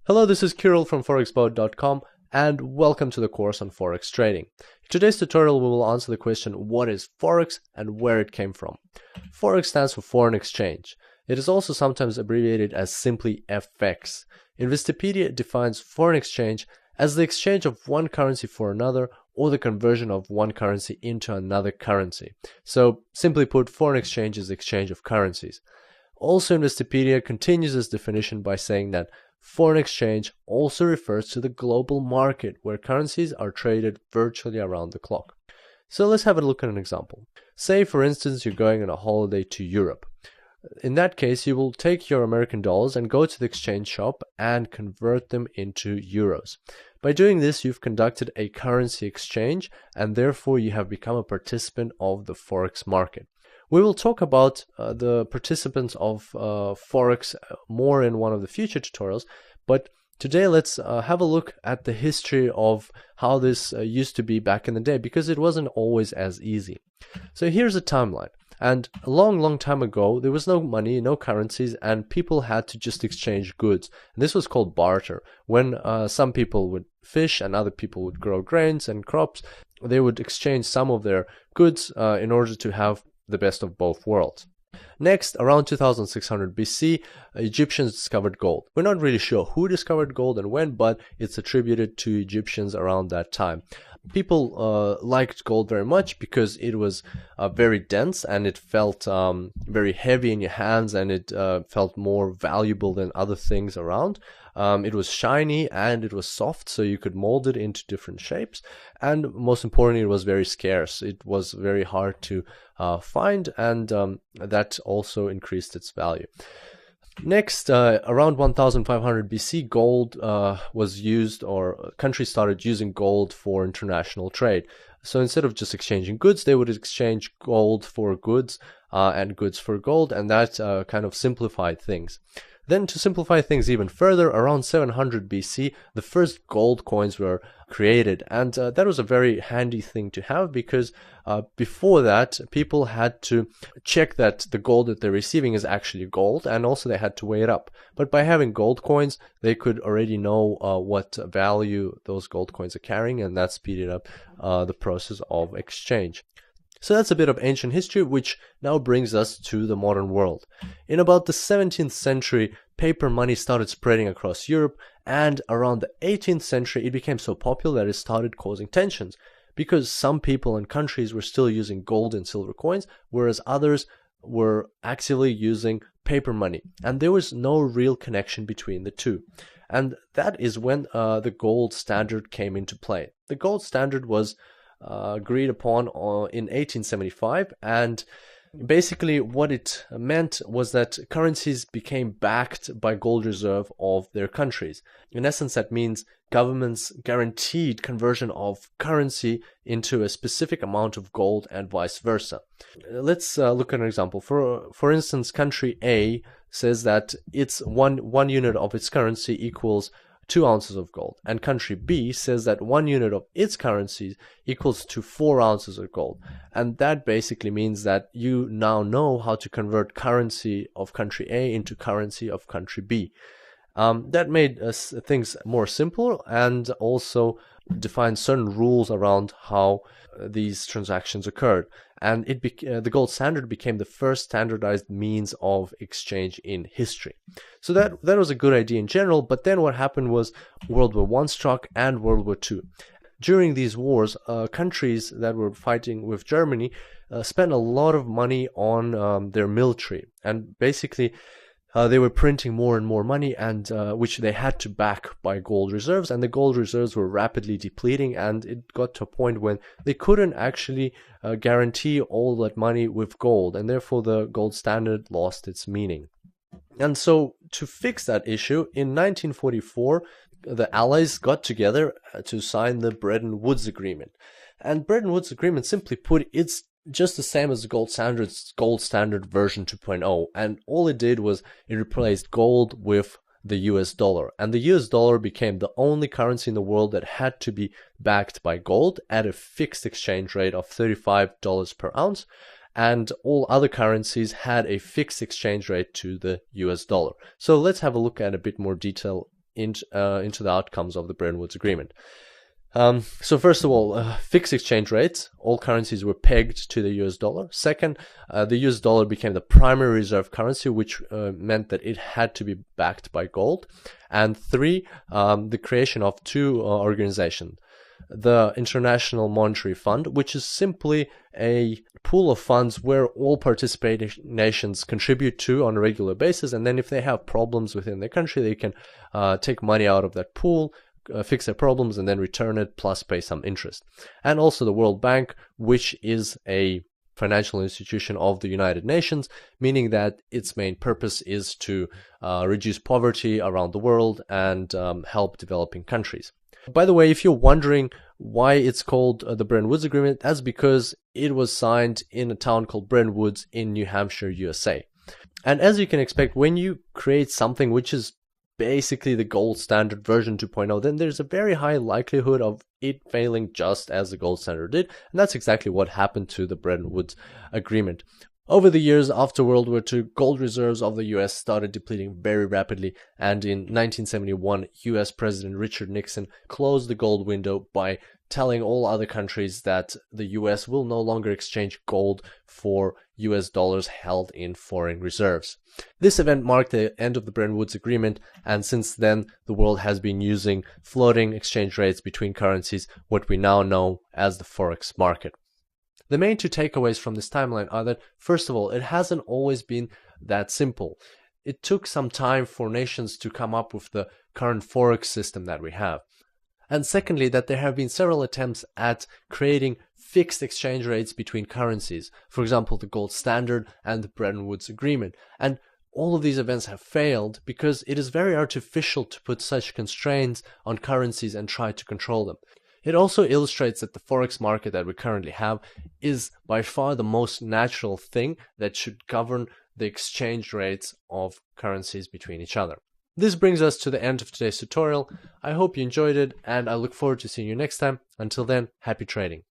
Hello, this is Kirill from forexboat.com and welcome to the course on Forex trading. In today's tutorial we will answer the question, what is Forex and where it came from? Forex stands for foreign exchange. It is also sometimes abbreviated as simply FX. Investopedia defines foreign exchange as the exchange of one currency for another or the conversion of one currency into another currency. So simply put, foreign exchange is the exchange of currencies. Also, Investopedia continues this definition by saying that foreign exchange also refers to the global market where currencies are traded virtually around the clock. So let's have a look at an example. Say, for instance, you're going on a holiday to Europe. In that case, you will take your American dollars and go to the exchange shop and convert them into euros. By doing this, you've conducted a currency exchange and therefore you have become a participant of the Forex market. We will talk about the participants of Forex more in one of the future tutorials, but today let's have a look at the history of how this used to be back in the day, because it wasn't always as easy. So here's a timeline. And a long time ago, there was no money, no currencies, and people had to just exchange goods. And this was called barter. When some people would fish and other people would grow grains and crops, they would exchange some of their goods in order to have the best of both worlds. Next, around 2600 BC, Egyptians discovered gold. We're not really sure who discovered gold and when, but it's attributed to Egyptians around that time. People liked gold very much because it was very dense and it felt very heavy in your hands, and it felt more valuable than other things around. It was shiny and it was soft, so you could mold it into different shapes. And most importantly, it was very scarce. It was very hard to find, and that also increased its value. Next, around 1500 BC, gold was used, or countries started using gold for international trade. So instead of just exchanging goods, they would exchange gold for goods and goods for gold, and that kind of simplified things. Then, to simplify things even further, around 700 BC, the first gold coins were created, and that was a very handy thing to have, because before that, people had to check that the gold that they're receiving is actually gold, and also they had to weigh it up. But by having gold coins, they could already know what value those gold coins are carrying, and that speeded up the process of exchange. So that's a bit of ancient history, which now brings us to the modern world. In about the 17th century, paper money started spreading across Europe, and around the 18th century it became so popular that it started causing tensions, because some people and countries were still using gold and silver coins, whereas others were actively using paper money, and there was no real connection between the two. And that is when the gold standard came into play. The gold standard was agreed upon in 1875, and basically what it meant was that currencies became backed by gold reserve of their countries. In essence, that means governments guaranteed conversion of currency into a specific amount of gold and vice versa. Let's look at an example. For instance, country A says that its one unit of its currency equals 2 ounces of gold, and country B says that 1 unit of its currency equals to 4 ounces of gold. And that basically means that you now know how to convert currency of country A into currency of country B. That made things more simple, and also defined certain rules around how these transactions occurred. And the gold standard became the first standardized means of exchange in history. So that was a good idea in general, but then what happened was World War I struck and World War II. During these wars, countries that were fighting with Germany spent a lot of money on their military, and basically they were printing more and more money, and which they had to back by gold reserves, and the gold reserves were rapidly depleting, and it got to a point when they couldn't actually guarantee all that money with gold, and therefore the gold standard lost its meaning. And so to fix that issue, in 1944, the Allies got together to sign the Bretton Woods Agreement. And Bretton Woods Agreement, simply put, it's just the same as the gold standard version 2.0, and all it did was it replaced gold with the US dollar, and the US dollar became the only currency in the world that had to be backed by gold at a fixed exchange rate of $35 per ounce, and all other currencies had a fixed exchange rate to the US dollar. So let's have a look at a bit more detail into the outcomes of the Bretton Woods Agreement. So first of all, fixed exchange rates. All currencies were pegged to the US dollar. Second, the US dollar became the primary reserve currency, which meant that it had to be backed by gold. And three, the creation of two organizations. The International Monetary Fund, which is simply a pool of funds where all participating nations contribute to on a regular basis, and then if they have problems within their country, they can take money out of that pool, fix their problems, and then return it, plus pay some interest. And also the World Bank, which is a financial institution of the United Nations, meaning that its main purpose is to reduce poverty around the world and help developing countries. By the way, if you're wondering why it's called the Bretton Woods Agreement, that's because it was signed in a town called Bretton Woods in New Hampshire, USA. And as you can expect, when you create something which is basically the gold standard version 2.0, then there's a very high likelihood of it failing just as the gold standard did. And that's exactly what happened to the Bretton Woods Agreement. Over the years after World War II, gold reserves of the US started depleting very rapidly, and in 1971, US President Richard Nixon closed the gold window by telling all other countries that the US will no longer exchange gold for US dollars held in foreign reserves. This event marked the end of the Bretton Woods Agreement, and since then, the world has been using floating exchange rates between currencies, what we now know as the Forex market. The main two takeaways from this timeline are that, first of all, it hasn't always been that simple. It took some time for nations to come up with the current Forex system that we have. And secondly, that there have been several attempts at creating fixed exchange rates between currencies. For example, the gold standard and the Bretton Woods Agreement. And all of these events have failed because it is very artificial to put such constraints on currencies and try to control them. It also illustrates that the Forex market that we currently have is by far the most natural thing that should govern the exchange rates of currencies between each other. This brings us to the end of today's tutorial. I hope you enjoyed it, and I look forward to seeing you next time. Until then, happy trading.